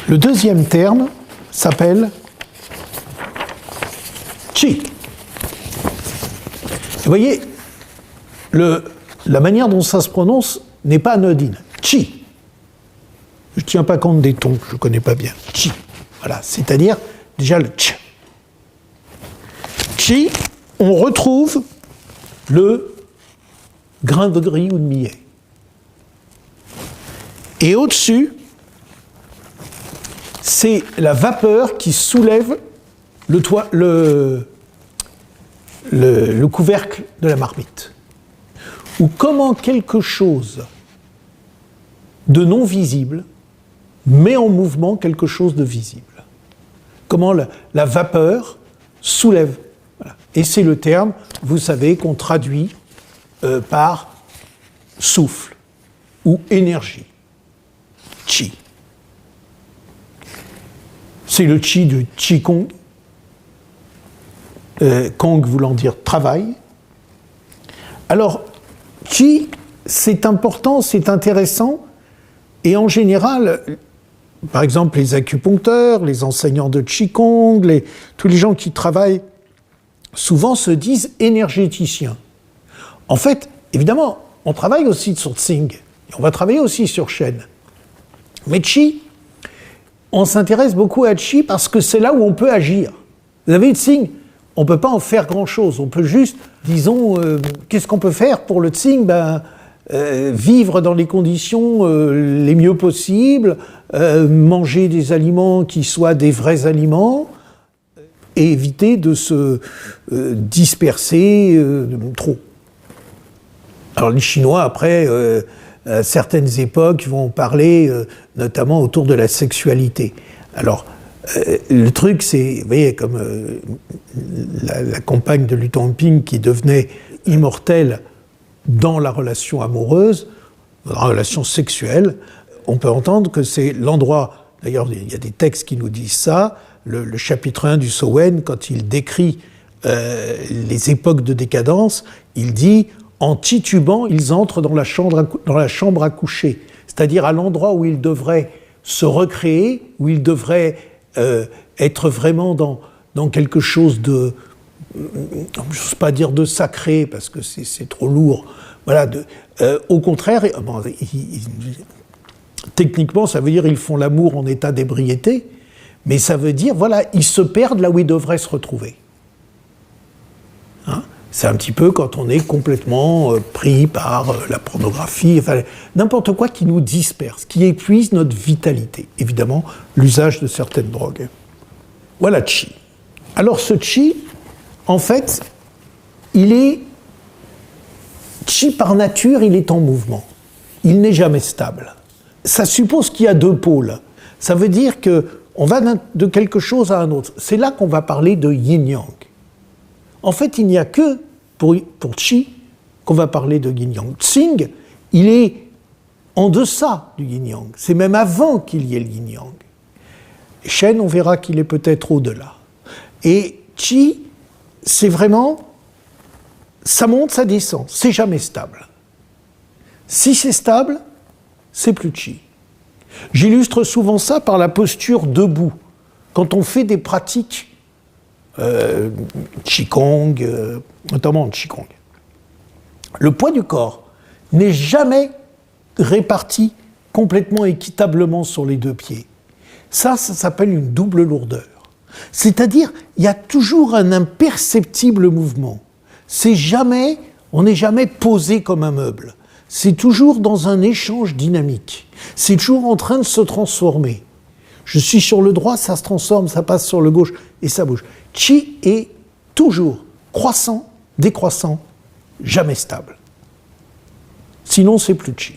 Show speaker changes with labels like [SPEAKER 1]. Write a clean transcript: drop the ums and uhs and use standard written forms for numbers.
[SPEAKER 1] Le deuxième terme s'appelle chi. Vous voyez, la manière dont ça se prononce n'est pas anodine. Chi. Je ne tiens pas compte des tons, je ne connais pas bien. Chi. Voilà, c'est-à-dire déjà le ch. Chi, on retrouve le grain de riz ou de millet. Et au-dessus, c'est la vapeur qui soulève le couvercle de la marmite. Ou comment quelque chose de non visible met en mouvement quelque chose de visible. Comment la vapeur soulève. Voilà. Et c'est le terme, vous savez, qu'on traduit par souffle ou énergie. Chi. C'est le chi du Qigong. Kong voulant dire travail. Alors, chi, c'est important, c'est intéressant, et en général, par exemple, les acupuncteurs, les enseignants de Qigong, tous les gens qui travaillent, souvent se disent énergéticiens. En fait, évidemment, on travaille aussi sur Tsing, et on va travailler aussi sur Shen. Mais Qi, on s'intéresse beaucoup à Qi parce que c'est là où on peut agir. Vous avez Tsing, on ne peut pas en faire grand-chose. On peut juste, disons, qu'est-ce qu'on peut faire pour le Tsing ? Vivre dans les conditions les mieux possibles, manger des aliments qui soient des vrais aliments, et éviter de se disperser trop. Alors les Chinois, après, à certaines époques, vont parler notamment autour de la sexualité. Alors, le truc, c'est, vous voyez, comme la compagne de Lu Tongping qui devenait immortelle dans la relation amoureuse, dans la relation sexuelle, on peut entendre que c'est l'endroit, d'ailleurs il y a des textes qui nous disent ça, le chapitre 1 du Sowen, quand il décrit les époques de décadence, il dit « En titubant, ils entrent dans la chambre à coucher », c'est-à-dire à l'endroit où ils devraient se recréer, où ils devraient être vraiment dans quelque chose de, je n'ose pas dire de sacré, parce que c'est trop lourd. Voilà, au contraire, techniquement, ça veut dire qu'ils font l'amour en état d'ébriété, mais ça veut dire, voilà, ils se perdent là où ils devraient se retrouver. Hein ? C'est un petit peu quand on est complètement pris par la pornographie, enfin, n'importe quoi qui nous disperse, qui épuise notre vitalité. Évidemment, l'usage de certaines drogues. Voilà Qi. Alors ce Qi, en fait, il est Qi par nature, il est en mouvement. Il n'est jamais stable. Ça suppose qu'il y a deux pôles. Ça veut dire qu'on va de quelque chose à un autre. C'est là qu'on va parler de yin-yang. En fait, il n'y a que pour Qi qu'on va parler de yin-yang. Tsing, il est en deçà du yin-yang. C'est même avant qu'il y ait le yin-yang. Shen, on verra qu'il est peut-être au-delà. Et Qi, c'est vraiment, ça monte, ça descend, c'est jamais stable. Si c'est stable, c'est plus Qi. J'illustre souvent ça par la posture debout. Quand on fait des pratiques Qigong, notamment en Qigong, le poids du corps n'est jamais réparti complètement équitablement sur les deux pieds. Ça s'appelle une double lourdeur. C'est-à-dire, il y a toujours un imperceptible mouvement. On n'est jamais posé comme un meuble. C'est toujours dans un échange dynamique. C'est toujours en train de se transformer. Je suis sur le droit, ça se transforme, ça passe sur le gauche et ça bouge. Qi est toujours croissant, décroissant, jamais stable. Sinon, c'est plus Qi.